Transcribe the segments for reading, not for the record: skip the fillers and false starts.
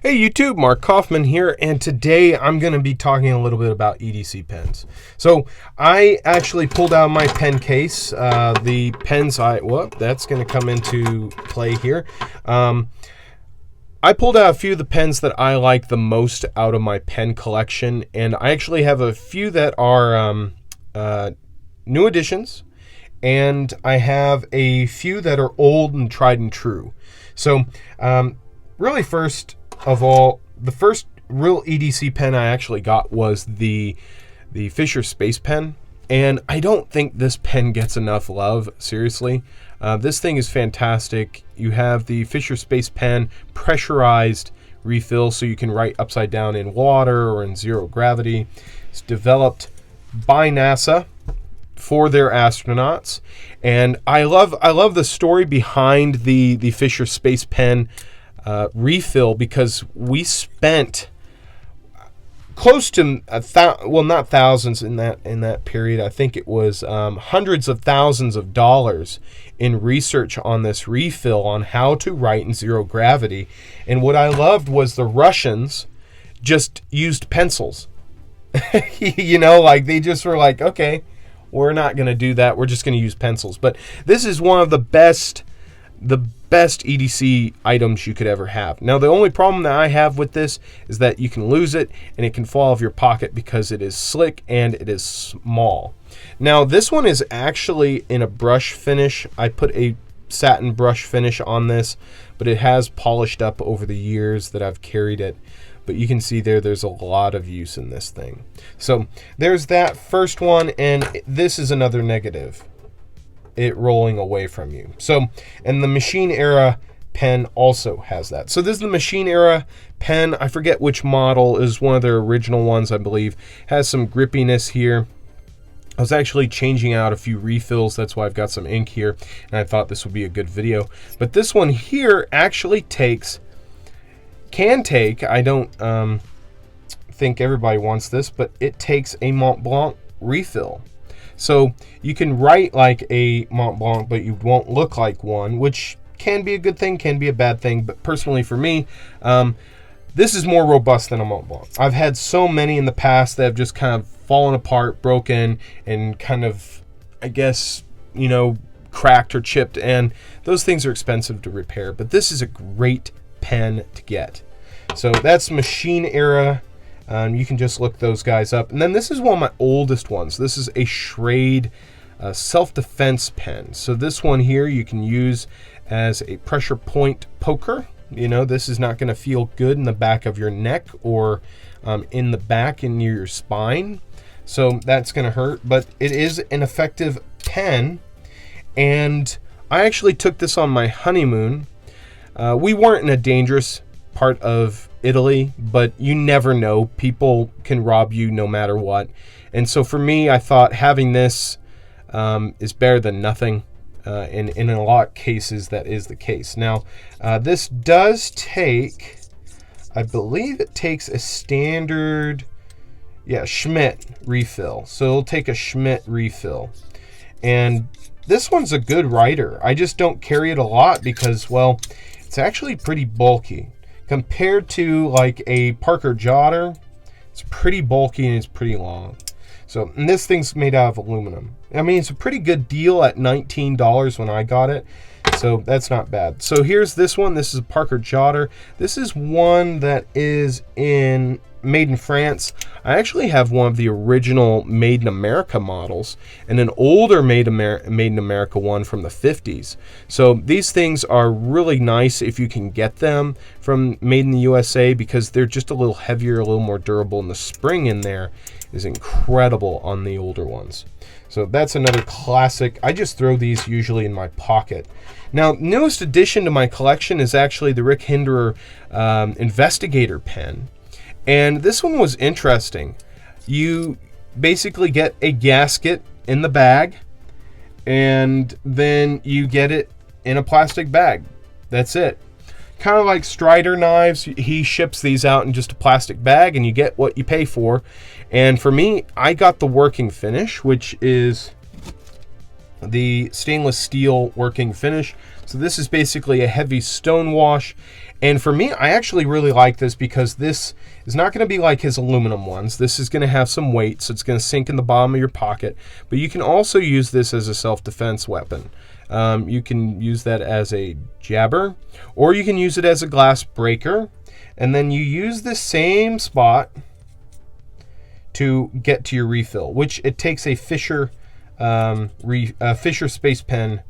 Hey YouTube, Mark Coffman here, and today I'm going to be talking a little bit about EDC pens. So I actually pulled out my pen case. The pens that's going to come into play here. I pulled out a few of the pens that I like the most out of my pen collection, and I actually have a few that are new additions, and I have a few that are old and tried and true. So really, first of all, the first real EDC pen I actually got was the Fisher Space Pen, and I don't think this pen gets enough love, seriously. This thing is fantastic. You have the Fisher Space Pen pressurized refill, so you can write upside down in water or in zero gravity. It's developed by NASA for their astronauts, and I love the story behind the Fisher Space Pen refill, because we spent close to not thousands in that period. I think it was hundreds of thousands of dollars in research on this refill, on how to write in zero gravity. And what I loved was the Russians just used pencils. You know, like they just were like, okay, we're not going to do that. We're just going to use pencils. But this is one of the best EDC items you could ever have. Now, the only problem that I have with this is that you can lose it and it can fall off your pocket because it is slick and it is small. Now, this one is actually in a brush finish. I put a satin brush finish on this, but it has polished up over the years that I've carried it. But you can see there's a lot of use in this thing. So there's that first one, and this is another negative. It rolling away from you. So, and the Machine Era pen also has that. So this is the Machine Era pen. I forget which model is one of their original ones, I believe. Has some grippiness here. I was actually changing out a few refills. That's why I've got some ink here, and I thought this would be a good video. But this one here actually can take, I don't think everybody wants this, but it takes a Mont Blanc refill. So you can write like a Mont Blanc, but you won't look like one, which can be a good thing, can be a bad thing. But personally for me, this is more robust than a Mont Blanc. I've had so many in the past that have just kind of fallen apart, broken, and kind of, I guess, you know, cracked or chipped. And those things are expensive to repair. But this is a great pen to get. So that's Machine Era. You can just look those guys up. And then this is one of my oldest ones. This is a Schrade self-defense pen. So this one here you can use as a pressure point poker. You know, this is not going to feel good in the back of your neck or in the back and near your spine. So that's going to hurt. But it is an effective pen. And I actually took this on my honeymoon. We weren't in a dangerous part of Italy, but you never know. People can rob you no matter what. And so for me, I thought having this is better than nothing. And in a lot of cases, that is the case. Now, this does take, I believe it takes a standard, Schmidt refill. So it'll take a Schmidt refill. And this one's a good writer. I just don't carry it a lot because, well, it's actually pretty bulky. Compared to like a Parker Jotter, it's pretty bulky and it's pretty long. So, and this thing's made out of aluminum. I mean, it's a pretty good deal at $19 when I got it. So that's not bad. So here's this one. This is a Parker Jotter. This is one that is made in France. I actually have one of the original Made in America models and an older Made in America one from the 50s. So these things are really nice if you can get them from Made in the USA, because they're just a little heavier, a little more durable, and the spring in there is incredible on the older ones. So that's another classic. I just throw these usually in my pocket. Now, newest addition to my collection is actually the Rick Hinderer Investigator pen. And this one was interesting. You basically get a gasket in the bag, and then you get it in a plastic bag. That's it. Kind of like Schrade knives. He ships these out in just a plastic bag, and you get what you pay for. And for me, I got the working finish, which is, the stainless steel working finish. So this is basically a heavy stone wash. And for me, I actually really like this because this is not going to be like his aluminum ones. This is going to have some weight, so it's going to sink in the bottom of your pocket. But you can also use this as a self-defense weapon. You can use that as a jabber, or you can use it as a glass breaker. And then you use the same spot to get to your refill, which it takes a Fisher Space Pen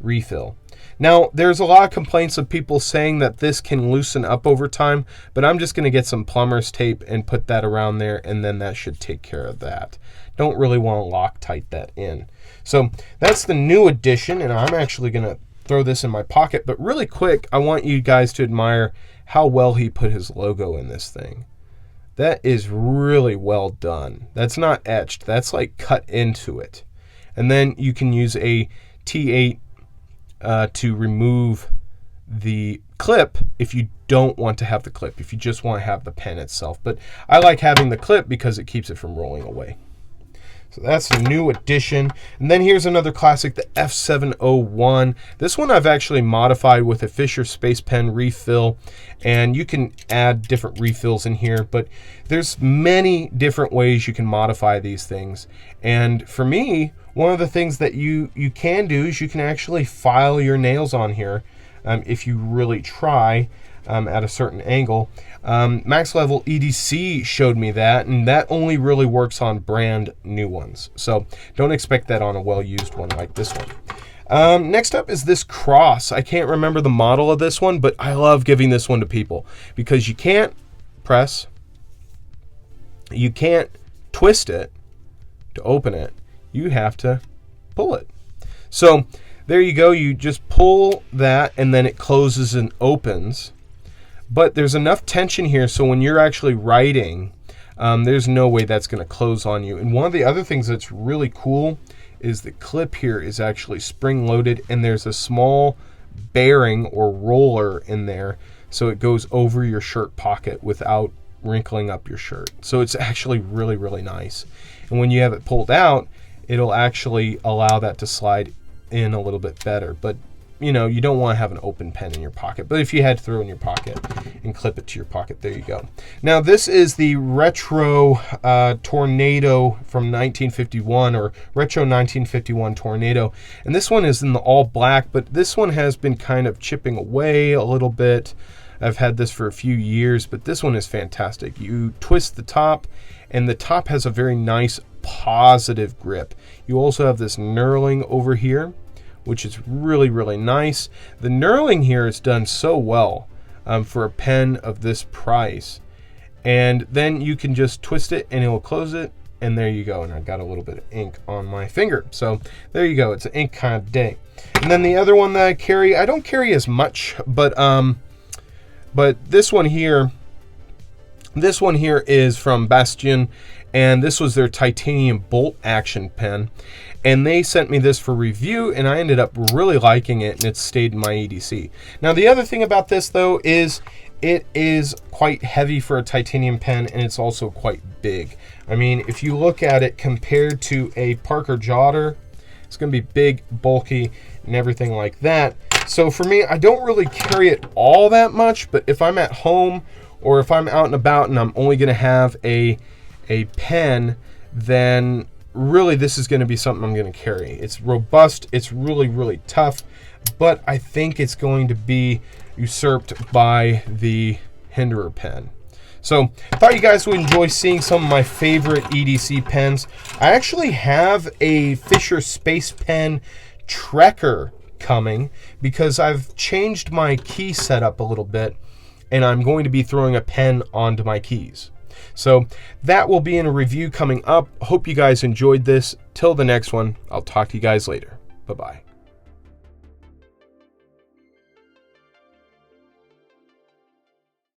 refill. Now, there's a lot of complaints of people saying that this can loosen up over time, but I'm just going to get some plumber's tape and put that around there, and then that should take care of that. Don't really want to Loctite that in. So that's the new addition, and I'm actually going to throw this in my pocket. But really quick, I want you guys to admire how well he put his logo in this thing. That is really well done. That's not etched. That's like cut into it. And then you can use a T8 to remove the clip if you don't want to have the clip, if you just want to have the pen itself. But I like having the clip because it keeps it from rolling away. So that's a new addition. And then here's another classic, the F701. This one I've actually modified with a Fisher Space Pen refill, and you can add different refills in here, but there's many different ways you can modify these things. And for me, one of the things that you can do is you can actually file your nails on here if you really try at a certain angle. Max Level EDC showed me that, and that only really works on brand new ones. So don't expect that on a well-used one like this one. Next up is this cross. I can't remember the model of this one, but I love giving this one to people because you can't press, you can't twist it to open it. You have to pull it. So there you go. You just pull that, and then it closes and opens. But there's enough tension here, so when you're actually writing, there's no way that's going to close on you. And one of the other things that's really cool is the clip here is actually spring-loaded, and there's a small bearing or roller in there, so it goes over your shirt pocket without wrinkling up your shirt. So it's actually really, really nice. And when you have it pulled out, it'll actually allow that to slide in a little bit better. But you know, you don't want to have an open pen in your pocket, but if you had to throw in your pocket and clip it to your pocket, there you go. Now this is the Retro Tornado from 1951, or Retro 1951 Tornado, and this one is in the all black, but this one has been kind of chipping away a little bit. I've had this for a few years, but this one is fantastic. You twist the top, and the top has a very nice positive grip. You also have this knurling over here, which is really, really nice. The knurling here is done so well for a pen of this price. And then you can just twist it and it will close it, and there you go. And I got a little bit of ink on my finger. So there you go. It's an ink kind of day. And then the other one that I carry, I don't carry as much, but this one here is from Bastian, and this was their titanium bolt action pen. And they sent me this for review, and I ended up really liking it, and it stayed in my EDC. Now, the other thing about this, though, is it is quite heavy for a titanium pen, and it's also quite big. I mean, if you look at it compared to a Parker Jotter, it's going to be big, bulky, and everything like that. So for me, I don't really carry it all that much, but if I'm at home or if I'm out and about and I'm only going to have a pen, then really this is going to be something I'm going to carry. It's robust, it's really, really tough, but I think it's going to be usurped by the Hinderer pen. So I thought you guys would enjoy seeing some of my favorite EDC pens. I actually have a Fisher Space Pen Trekker coming because I've changed my key setup a little bit, and I'm going to be throwing a pen onto my keys. So that will be in a review coming up. Hope you guys enjoyed this. Till the next one, I'll talk to you guys later. Bye-bye.